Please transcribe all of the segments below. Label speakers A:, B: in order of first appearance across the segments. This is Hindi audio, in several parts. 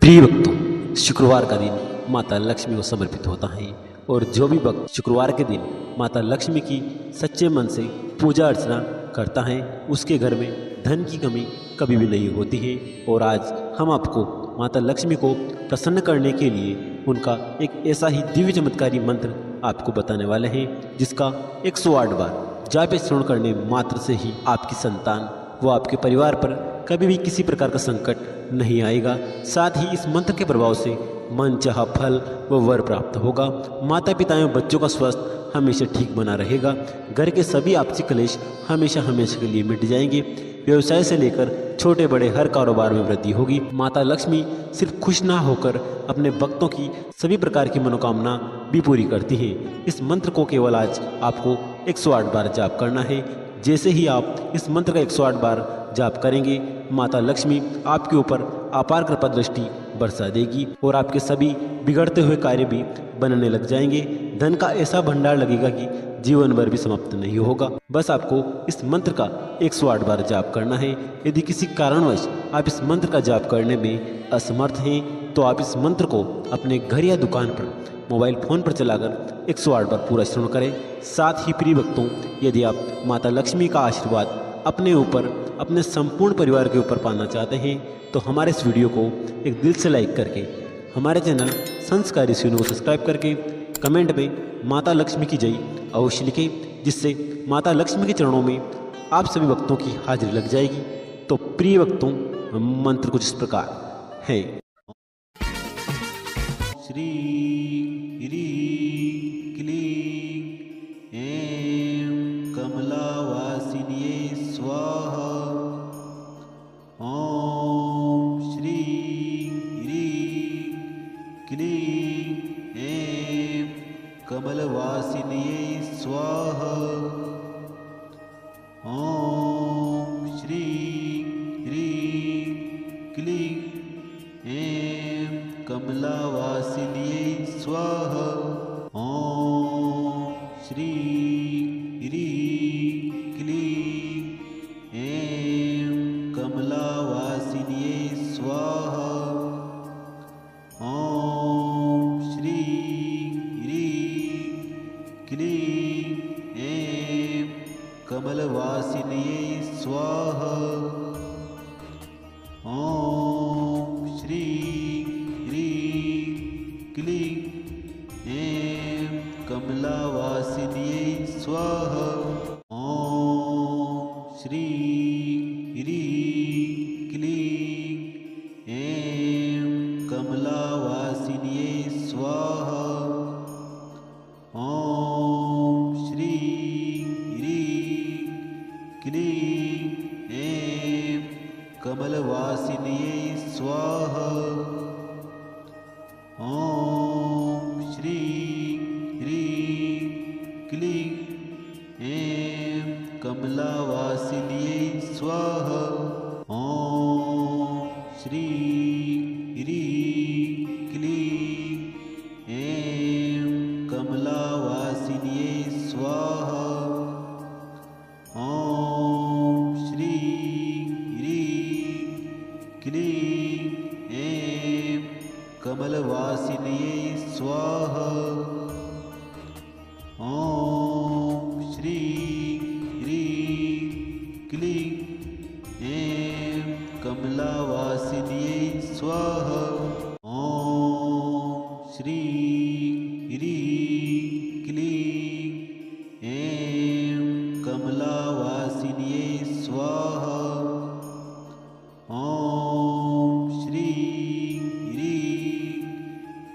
A: प्रिय भक्तों, शुक्रवार का दिन माता लक्ष्मी को समर्पित होता है और जो भी भक्त शुक्रवार के दिन माता लक्ष्मी की सच्चे मन से पूजा अर्चना करता है उसके घर में धन की कमी कभी भी नहीं होती है। और आज हम आपको माता लक्ष्मी को प्रसन्न करने के लिए उनका एक ऐसा ही दिव्य चमत्कारी मंत्र आपको बताने वाले हैं जिसका 108 बार जाप श्रवण करने मात्र से ही आपकी संतान वो आपके परिवार पर कभी भी किसी प्रकार का संकट नहीं आएगा। साथ ही इस मंत्र के प्रभाव से मनचाहा फल व वर प्राप्त होगा। माता पिता एवं बच्चों का स्वास्थ्य हमेशा ठीक बना रहेगा। घर के सभी आपसी क्लेश हमेशा हमेशा के लिए मिट जाएंगे। व्यवसाय से लेकर छोटे बड़े हर कारोबार में वृद्धि होगी। माता लक्ष्मी सिर्फ खुश ना होकर अपने भक्तों की सभी प्रकार की मनोकामना भी पूरी करती हैं। इस मंत्र को केवल आज आपको 108 बार जाप करना है। जैसे ही आप इस मंत्र का 108 बार जाप करेंगे, माता लक्ष्मी आपके ऊपर अपार कृपा दृष्टि बरसा देगी और आपके सभी बिगड़ते हुए कार्य भी बनने लग जाएंगे। धन का ऐसा भंडार लगेगा कि जीवन भर भी समाप्त नहीं होगा। बस आपको इस मंत्र का 108 बार जाप करना है। यदि किसी कारणवश आप इस मंत्र का जाप करने में असमर्थ हैं तो आप इस मंत्र को अपने घर या दुकान पर मोबाइल फ़ोन पर चलाकर 108 बार पूरा श्रवण करें। साथ ही प्रिय भक्तों, यदि आप माता लक्ष्मी का आशीर्वाद अपने ऊपर अपने संपूर्ण परिवार के ऊपर पाना चाहते हैं तो हमारे इस वीडियो को एक दिल से लाइक करके हमारे चैनल संस्कारी सीनू को सब्सक्राइब करके कमेंट में माता लक्ष्मी की जय अवश्य लिखें, जिससे माता लक्ष्मी के चरणों में आप सभी भक्तों की हाजिरी लग जाएगी। तो प्रिय भक्तों, मंत्र कुछ इस प्रकार है। श्री कमलावासिन्ये स्वाहा। ओम श्री क्लीं ऐं कमलवासिन्ये स्वाहा। ओम श्री क्लीं ऐं कमलावासिन्ये स्वाहा। ओम श्री कमलावासिन्ये स्वाहा। ओम श्री क्लीं ऐं कमलवासिन्ये स्वाहा। ओम श्री क्लीं ऐं कमलावासिन्ये स्वाहा। ओम श्री कमलावासिन्ये स्वाहा। ओम श्री क्लीं ऐं कमलवासिन्ये स्वाहा। ओम श्री क्लीं ऐं कमलावासिन्ये स्वाहा। ओम श्री कमलावासिन्ये स्वाहा। ओम श्री क्लीं ऐं कमलवासिन्ये स्वाहा। ओम श्री क्लीं ऐं कमलावासिन्ये स्वाहा। ओम श्री कमलावासिन्ये स्वाहा। ओम श्री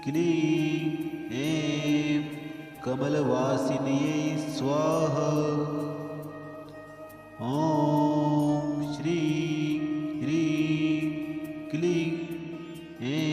A: क्लीं ऐं कमलवासिन्ये स्वाहा। ओम श्री क्लीं ऐं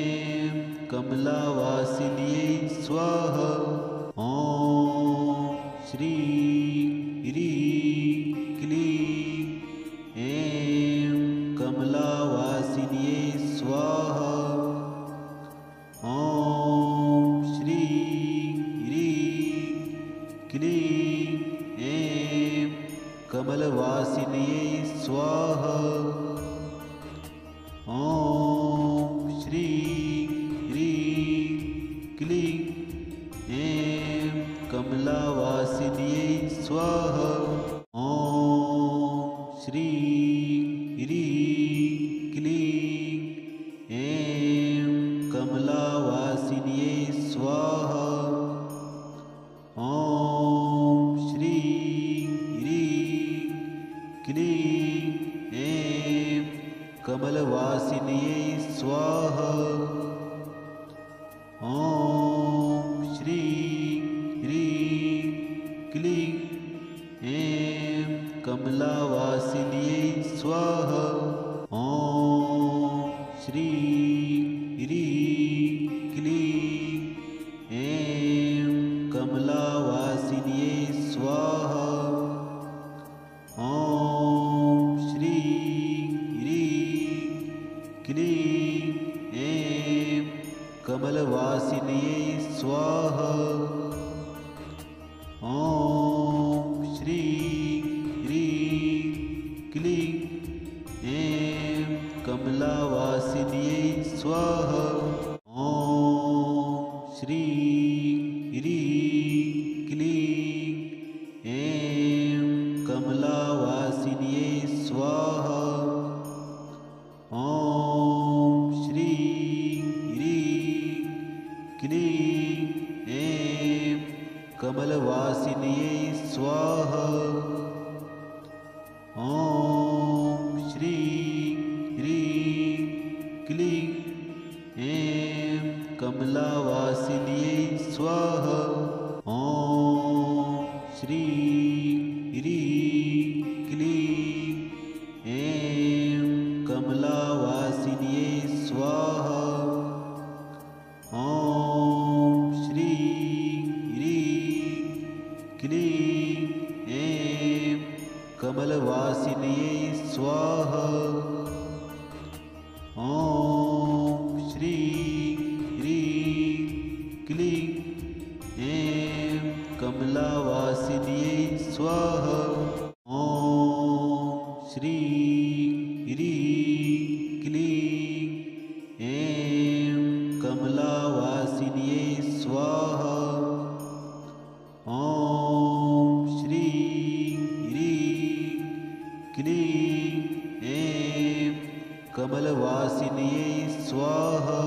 A: श्रीं ह्रीं क्लीं ऐं कमलावासिन्यै स्वाहा। ॐ श्रीं ह्रीं क्लीं ऐं कमलवासिन्यै स्वाहा। ॐ श्रीं ह्रीं क्लीं ऐं कमलावासिन्यै स्वाहा। ॐ श्रीं ह्रीं क्लीं ऐं कमलावासिन्यै स्वाहा। ॐ श्रीं ह्रीं क्लीं ऐं कमलवासिन्यै स्वाहा। ॐ श्रीं ह्रीं क्लीं ऐं कमलावासिन्यै स्वाहा। ॐ श्रीं ह्रीं क्लीं ऐं कमलावासिन्यै स्वाहा। ॐ श्रीं ह्रीं क्लीं ऐं कमलवासिन्यै स्वाहा। ॐ श्रीं ह्रीं क्लीं ऐं कमलावासिन्यै स्वाहा। ॐ श्रीं ह्रीं क्लीं ऐं कमलावासिन्यै स्वाहा। ॐ श्रीं ह्रीं क्लीं ऐं कमलवासिन्यै स्वाहा। ॐ श्रीं ह्रीं क्लीं ऐं कमलावासिन्यै स्वाहा। ॐ श्रीं ह्रीं क्लीं ऐं कमलावासिन्यै स्वाहा। ॐ श्रीं ह्रीं क्लीं ऐं कमलवासिन्यै स्वाहा।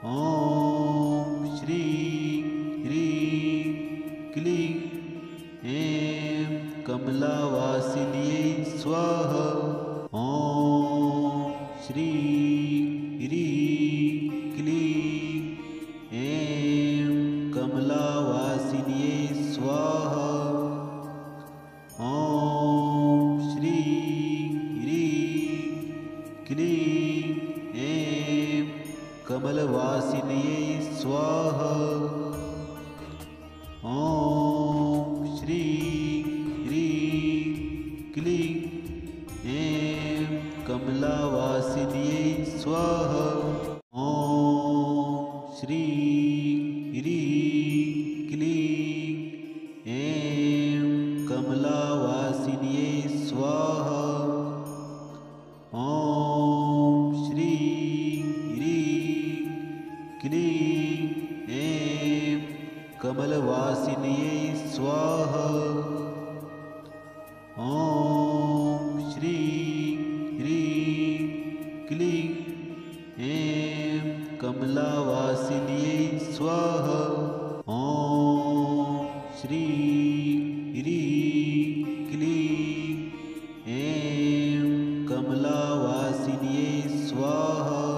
A: ॐ श्रीं ह्रीं क्लीं ऐं कमलावासिन्यै स्वाहा। ॐ श्रीं ह्रीं क्लीं ऐं कमलावासिन्यै स्वाहा। ॐ श्रीं ह्रीं क्लीं ऐं कमलवासिन्यै स्वाहा। ॐ श्रीं ह्रीं क्लीं ऐं कमलावासिन्यै स्वाहा। ॐ श्रीं ह्रीं क्लीं ऐं कमलावासिन्यै स्वाहा। ॐ श्रीं ह्रीं क्लीं ऐं कमलवासिन्यै स्वाहा। ॐ श्रीं ह्रीं क्लीं ऐं कमलावासिन्यै स्वाहा। ॐ श्रीं ह्रीं क्लीं ऐं कमलावासिन्यै स्वाहा।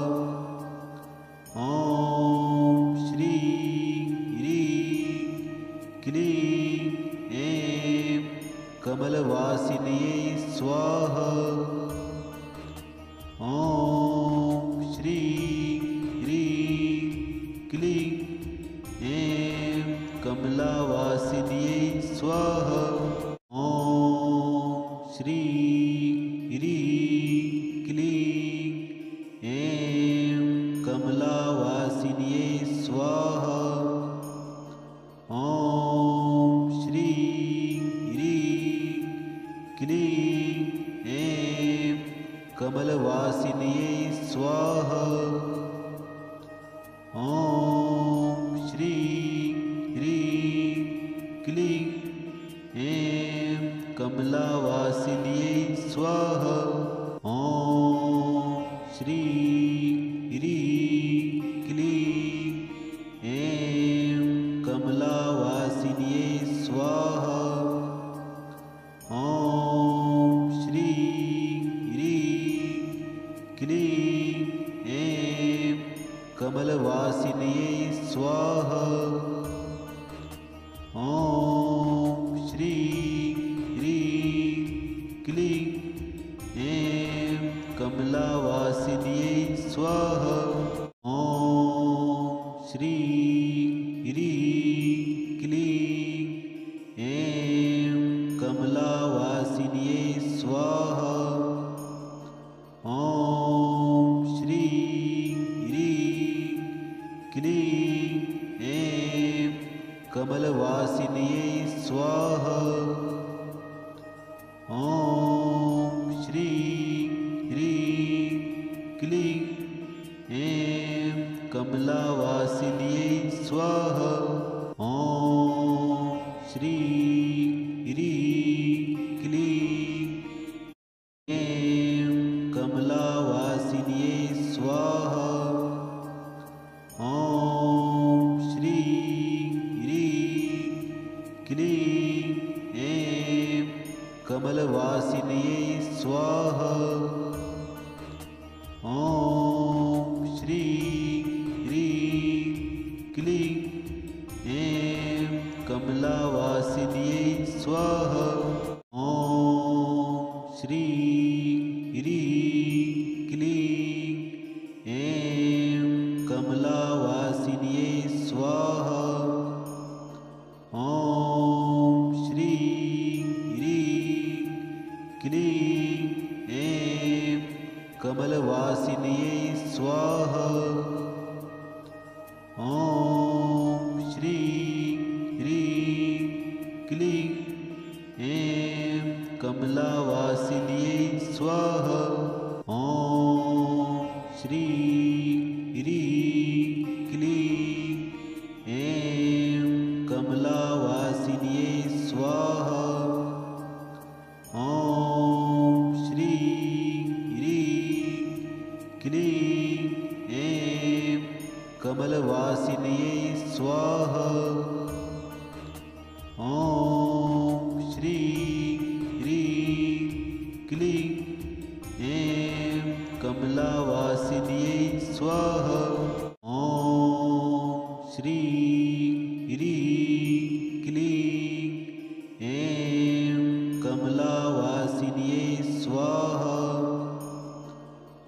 A: ॐ श्रीं ह्रीं क्लीं ऐं कमलवासिन्यै स्वाहा। ॐ श्रीं ह्रीं क्लीं ऐं कमलावासिन्यै स्वाहा। ॐ श्रीं ह्रीं क्लीं ऐं कमलावासिन्यै स्वाहा। ॐ श्रीं ह्रीं क्लीं ऐं कमलवासिन्यै स्वाहा। ॐ श्रीं ह्रीं क्लीं ऐं कमलावासिन्यै स्वाहा। ॐ श्रीं ह्रीं क्लीं ऐं कमलावासिन्यै स्वाहा। ॐ श्रीं ह्रीं क्लीं ऐं कमलवासिन्यै स्वाहा। ॐ श्रीं ह्रीं क्लीं ऐं कमलावासिन्यै स्वाहा। ॐ श्रीं ह्रीं क्लीं ऐं कमलावासिन्यै स्वाहा। ॐ श्रीं ह्रीं क्लीं ऐं कमलवासिन्यै स्वाहा। ॐ श्रीं ह्रीं क्लीं ऐं कमलावासिन्यै स्वाहा। ॐ श्रीं ह्रीं क्लीं ऐं कमलावासिन्यै स्वाहा। ॐ श्रीं ह्रीं क्लीं ऐं कमलवासिन्यै स्वाहा। ॐ श्रीं ह्रीं क्लीं ऐं कमलावासिन्यै स्वाहा। ॐ श्रीं ह्रीं क्लीं ऐं कमलावासिन्यै स्वाहा। ॐ श्रीं ह्रीं क्लीं ऐं कमलवासिन्यै स्वाहा। ॐ श्रीं ह्रीं क्लीं ऐं कमलावासिन्यै स्वाहा। ॐ श्रीं ह्रीं क्लीं ऐं कमलावासिन्यै स्वाहा। ॐ श्रीं ह्रीं क्लीं ऐं कमलवासिन्यै स्वाहा। ॐ श्रीं ह्रीं क्लीं ऐं कमलावासिन्यै स्वाहा। ॐ श्रीं ह्रीं क्लीं ऐं कमलावासिन्यै स्वाहा।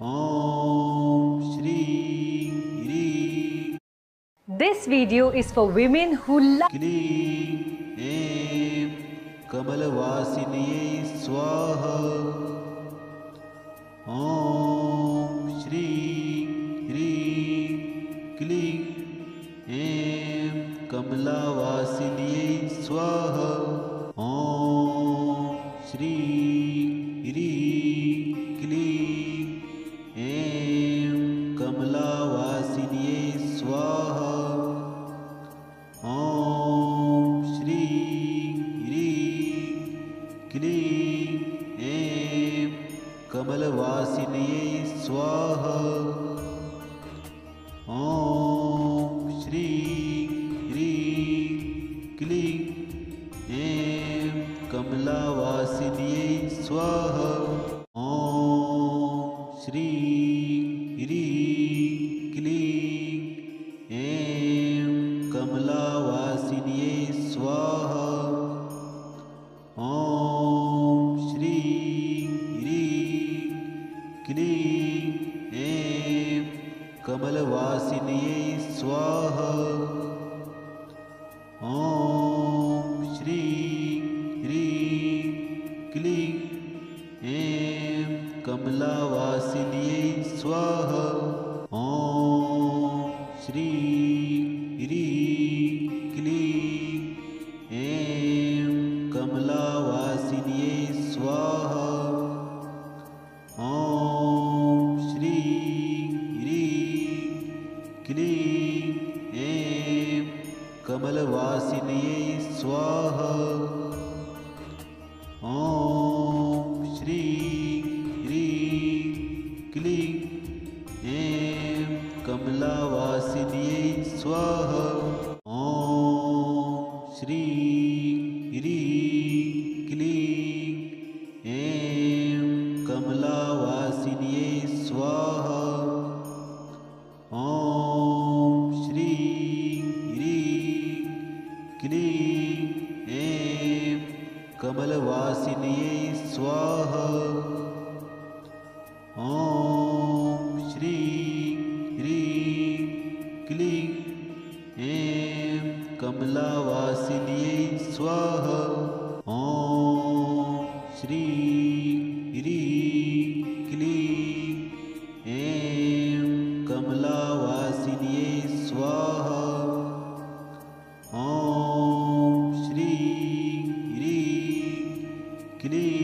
A: ॐ श्रीं ह्रीं।
B: This video is for women who love
A: क्लीं ऐं कमलवासिन्यै स्वाहा। ॐ श्रीं ह्रीं क्लीं ऐं कमलावासिन्यै स्वाहा। ॐ श्रीं ह्रीं क्लीं ऐं कमलावासिन्यै स्वाहा। ॐ श्रीं ह्रीं क्लीं ऐं कमलवासिन्यै स्वाहा। ॐ श्रीं ह्रीं क्लीं ऐं कमलावासिन्यै स्वाहा। ॐ श्रीं ह्रीं क्लीं ऐं कमलावासिन्यै स्वाहा। ॐ श्रीं ह्रीं क्लीं ऐं कमलवासिन्यै स्वाहा। ॐ श्रीं ह्रीं क्लीं ऐं कमलावासिन्यै स्वाहा। ॐ श्रीं ह्रीं क्लीं ऐं कमलावासिन्यै स्वाहा। ॐ श्रीं ह्रीं क्लीं ऐं कमलवासिन्यै स्वाहा। ॐ श्री ह्रीं क्लीं ऐं कमलावासिन्यै स्वाहा। ॐ श्री ह्रीं क्लीं ऐं कमलावासिन्यै स्वाहा। ॐ श्री ह्रीं क्लीं ऐं कमलवासिन्यै स्वाहा। ॐ श्री ह्रीं क्लीं ऐं कमलावासिन्यै स्वाहा। ॐ श्री ह्रीं क्लीं ऐं कमलावासिन्यै स्वाहा। ॐ श्री ह्रीं क्लीं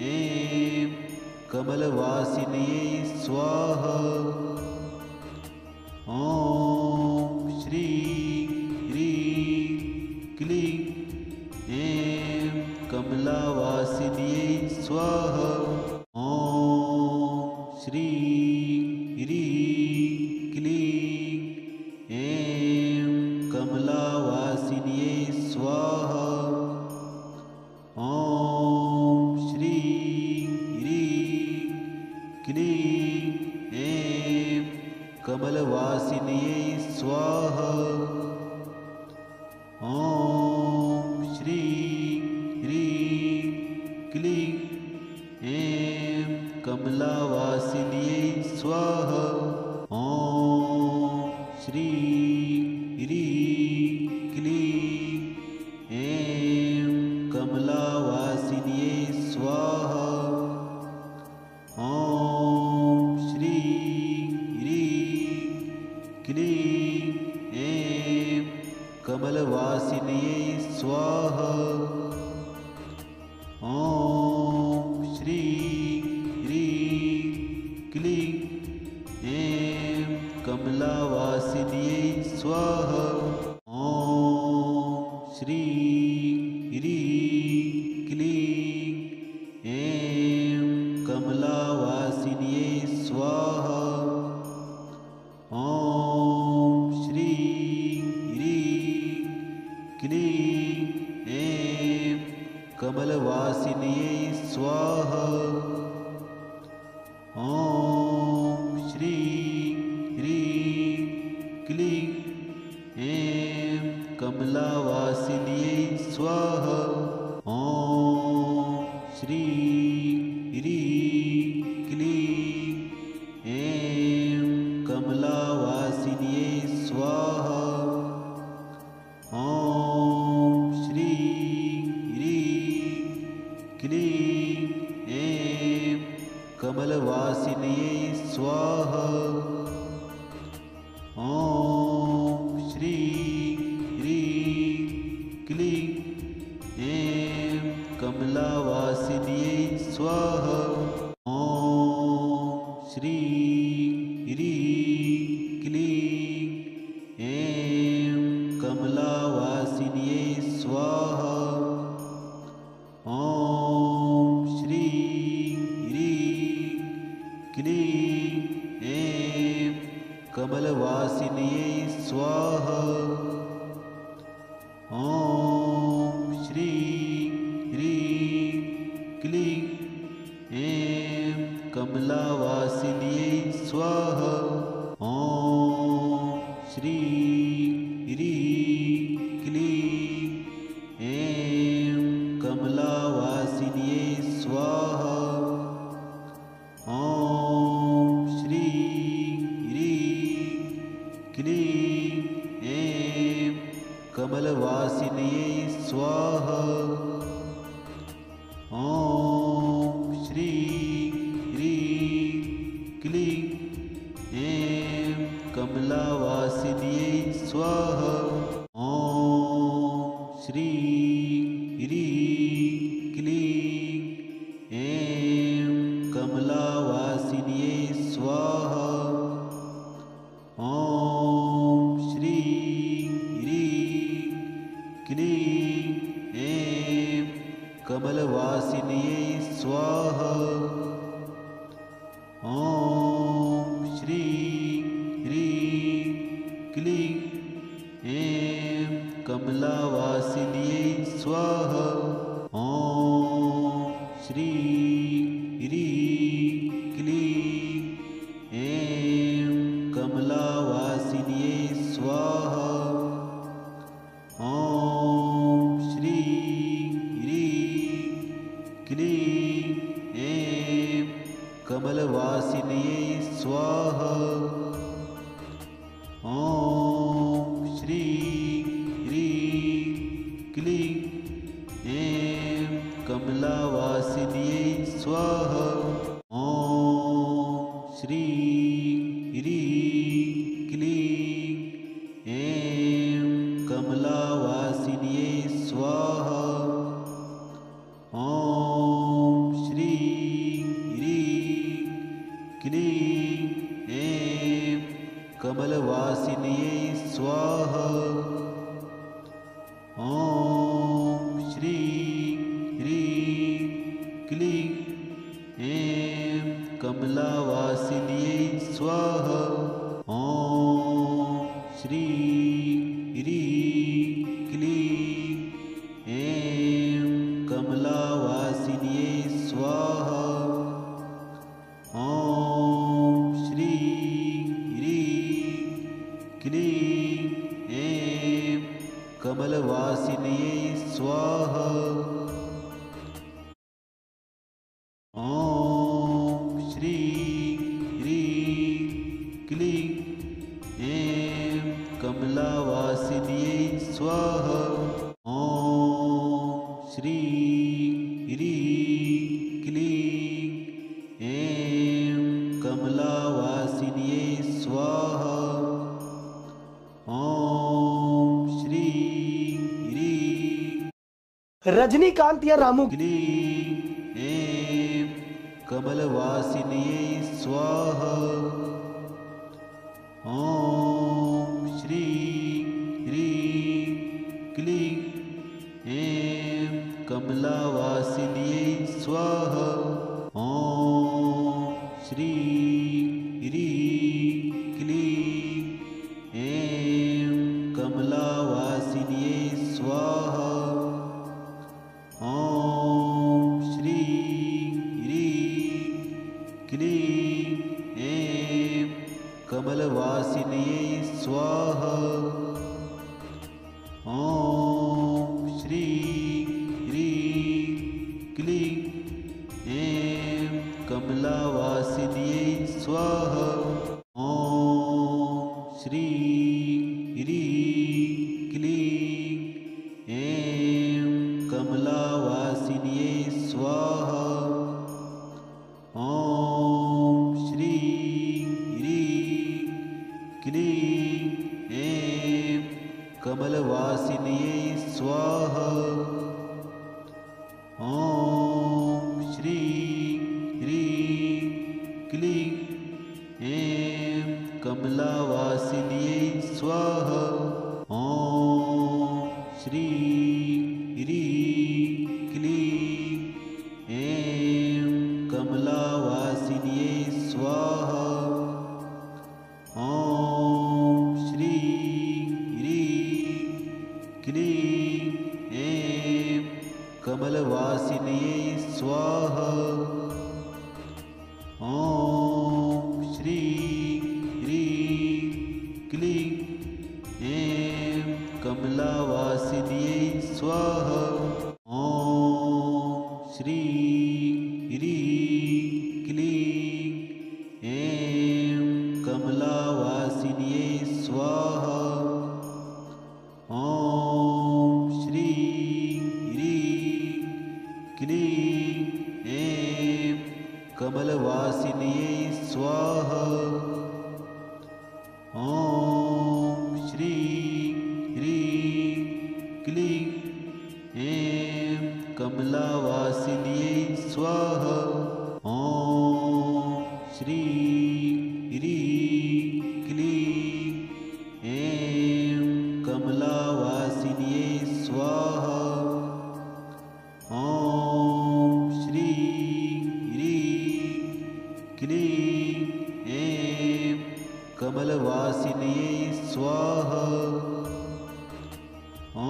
A: ऐं कमलवासिन्यै स्वाहा। ॐ श्री ह्रीं क्लीं ऐं कमलावासिन्यै स्वाहा। ॐ श्री ह्रीं क्लीं ऐं कमलावासिन्यै स्वाहा। ॐ श्री ह्रीं क्लीं ऐं कमलवासिन्यै स्वाहा। ॐ श्री ह्रीं क्लीं ऐं कमलावासिन्यै स्वाहा। ॐ श्री ह्रीं क्लीं ऐं कमलावासिन्यै स्वाहा। ॐ श्री ह्रीं क्लीं ऐं कमलवासिन्यै स्वाहा। ॐ श्री ह्रीं क्लीं ऐं कमलावासिन्यै स्वाहा। ॐ श्री ह्रीं क्लीं ऐं कमलावासिन्यै स्वाहा। ॐ श्री ह्रीं क्लीं ऐं कमलवासिन्यै स्वाहा। ॐ श्री ह्रीं क्लीं ऐं कमलावासिन्यै स्वाहा। ॐ श्री ह्रीं क्लीं ऐं कमलावासिन्यै स्वाहा। ॐ श्री ह्रीं क्लीं ऐं कमलवासिन्यै स्वाहा। ॐ श्री ह्रीं क्लीं ऐं कमलावासिन्यै स्वाहा। ॐ श्री ह्रीं क्लीं ऐं कमलावासिन्यै स्वाहा। ॐ श्री ह्रीं क्लीं ऐं कमलवासिन्यै स्वाहा। ॐ श्री ह्रीं क्लीं ऐं कमलावासिन्यै स्वाहा। ॐ श्री ह्रीं क्लीं ऐं कमलावासिन्यै स्वाहा। ॐ श्री ह्रीं क्लीं ऐं कमलवासिन्यै स्वाहा। ॐ श्री ह्रीं क्लीं ऐं कमलावासिन्यै स्वाहा। ॐ श्री ह्रीं क्लीं ऐं कमलावासिन्यै स्वाहा। ॐ श्री ह्रीं क्लीं ऐं कमलवासिन्यै स्वाहा। ह्रीं क्लीं ऐं कमलावासिन्यै स्वाहा। ॐ श्रीं ह्रीं क्लीं ऐं कमलवासिन्यै स्वाहा। ॐ श्रीं ह्रीं क्लीं ऐं कमलावासिन्यै स्वाहा। ॐ श्रीं ह्रीं क्लीं ऐं कमलावासिन्यै स्वाहा। ॐ श्रीं ह्रीं क्लीं ऐं कमलवासिन्यै स्वाहा। ॐ श्रीं ह्रीं क्लीं ऐं कमलावासिन्यै स्वाहा। ॐ श्रीं ह्रीं क्लीं ऐं कमलावासिन्यै स्वाहा। ॐ श्रीं ह्रीं क्लीं ऐं कमलवासिन्यै स्वाहा। ॐ श्रीं ह्रीं क्लीं ऐं कमलावासिन्यै स्वाहा। ॐ श्रीं ह्रीं क्लीं ऐं कमलावासिन्यै स्वाहा। ॐ श्रीं ह्रीं
C: रजनीकांत या रामू
A: क्लीं ऐं कमलवासिन्यै स्वाहा। ॐ श्रीं ह्रीं क्लीं ऐं कमलावासिन्यै स्वाहा। ॐ श्रीं ह्रीं क्लीं ऐं कमलावासिन्यै स्वाहा। ॐ श्रीं ह्रीं क्लीं ऐं कमलवासिन्यै स्वाहा। ॐ श्रीं ह्रीं क्लीं ऐं कमलावासिन्यै स्वाहा। ॐ श्रीं ह्रीं क्लीं ऐं कमलावासिन्यै स्वाहा। ॐ श्रीं ह्रीं क्लीं ऐं कमलवासिन्यै स्वाहा। ॐ श्रीं ह्रीं क्लीं ऐं कमलावासिन्यै स्वाहा। ॐ श्रीं ह्रीं क्लीं ऐं कमलावासिन्यै स्वाहा। ॐ श्रीं ह्रीं क्लीं ऐं कमलवासिन्यै स्वाहा। ॐ श्रीं ह्रीं क्लीं ऐं कमलावासिन्यै स्वाहा। ॐ श्रीं ह्रीं क्लीं ऐं कमलावासिन्यै स्वाहा। ॐ श्रीं ह्रीं क्लीं ऐं कमलवासिन्यै स्वाहा। ॐ श्रीं ह्रीं क्लीं ऐं कमलावासिन्यै स्वाहा। ॐ श्रीं ह्रीं क्लीं ऐं कमलावासिन्यै स्वाहा। ॐ श्रीं ह्रीं क्लीं ऐं कमलवासिन्यै स्वाहा। ॐ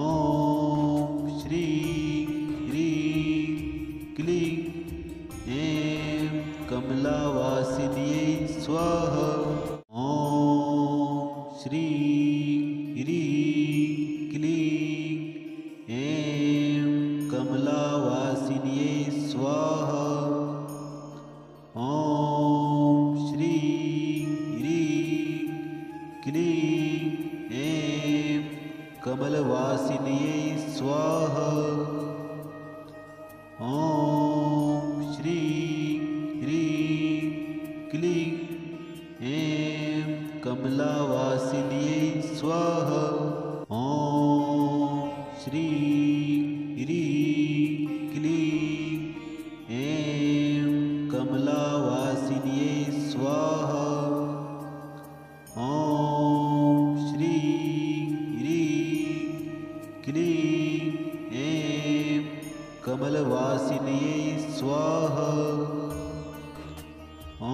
A: श्रीं ह्रीं क्लीं ऐं कमलावासिन्यै स्वाहा। ॐ श्रीं ह्रीं क्लीं ऐं कमलावासिन्यै स्वाहा। ॐ श्रीं ह्रीं क्लीं ऐं कमलवासिन्यै स्वाहा। ॐ श्रीं ह्रीं क्लीं ऐं कमलावासिन्यै स्वाहा। ॐ श्रीं ह्रीं क्लीं ऐं कमलावासिन्यै स्वाहा। ॐ श्रीं ह्रीं क्लीं ऐं कमलवासिन्यै स्वाहा। ॐ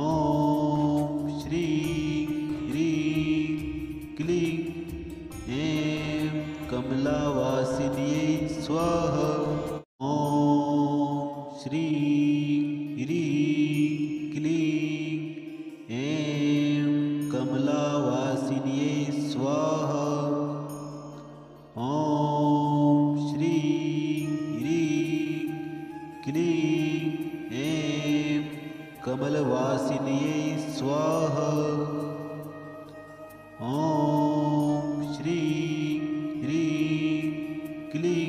A: श्रीं ह्रीं क्लीं ऐं कमलावासिन्यै स्वाहा। ॐ श्रीं ह्रीं क्लीं ऐं कमलावासिन्यै स्वाहा। ॐ श्रीं ह्रीं क्लीं ऐं कमलवासिन्यै स्वाहा। ॐ श्रीं ह्रीं क्लीं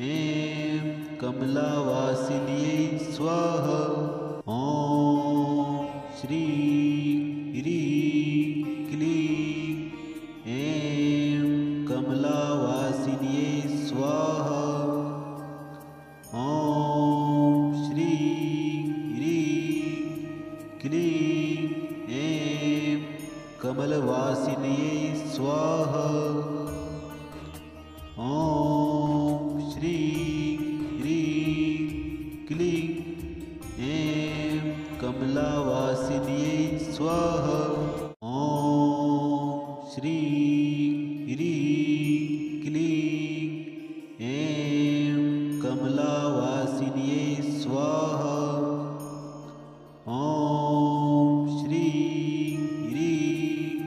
A: ऐं कमलावासिन्यै स्वाहा। ॐ श्रीं ह्रीं क्लीं ऐं कमलावासिन्यै स्वाहा। ॐ श्रीं ह्रीं क्लीं ऐं कमलवासिन्यै स्वाहा। ॐ श्रीं ह्रीं क्लीं ऐं कमलावासिन्यै स्वाहा। ॐ श्रीं ह्रीं क्लीं ऐं कमलावासिन्यै स्वाहा। ॐ श्रीं ह्रीं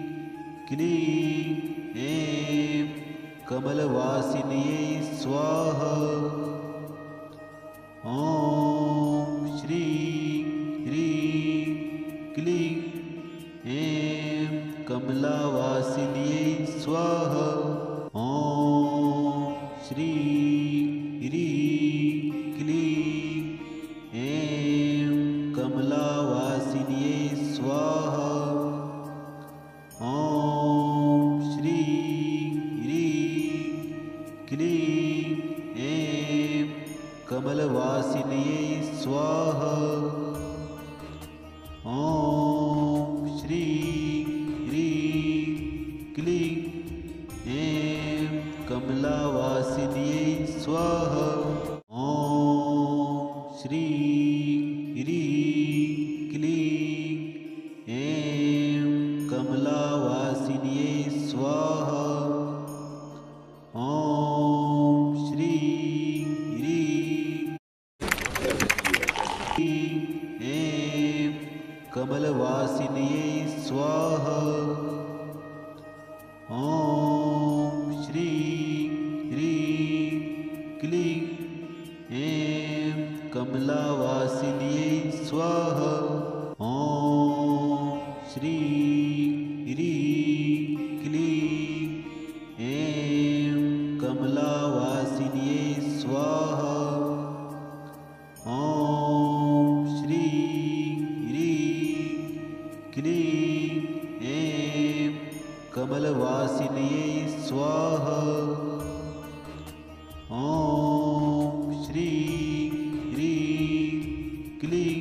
A: क्लीं ऐं कमलवासिन्यै स्वाहा। ॐ श्रीं ह्रीं क्लीं ऐं कमलावासिन्यै स्वाहा। ॐ श्रीं ह्रीं क्लीं ऐं कमलावासिन्यै स्वाहा। ॐ श्रीं ह्रीं क्लीं ऐं कमलवासिन्यै स्वाहा। ॐ श्रीं ह्रीं क्लीं ऐं कमलावासिन्यै स्वाहा। ॐ श्रीं ह्रीं क्लीं ऐं कमलावासिन्यै स्वाहा। ॐ श्रीं ह्रीं ऐं कमलवासिन्यै स्वाहा। ॐ श्रीं ह्रीं क्लीं ऐं कमलावासिन्यै स्वाहा। ॐ श्रीं ह्रीं क्लीं ऐं कमलावासिन्यै स्वाहा। ॐ श्रीं ह्रीं क्लीं ऐं कमलवासिन्यै स्वाहा। ॐ श्रीं ह्रीं क्लीं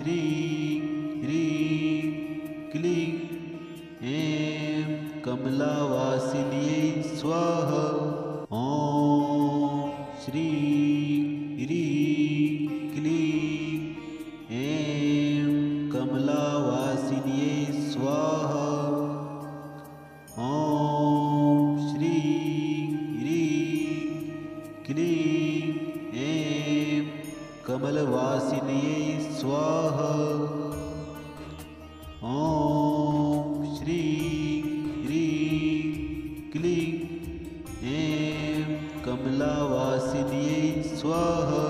A: श्री ह्रीं क्लीं ऐं कमलावासिन्यै स्वाहा। ॐ श्री ह्रीं क्लीं ऐं कमलावासिन्यै स्वाहा। ॐ श्री ह्रीं क्लीं ऐं कमलवासिन्यै स्वाहा। ॐ श्री ह्रीं क्लीं ऐं कमलावासिन्यै स्वाहा।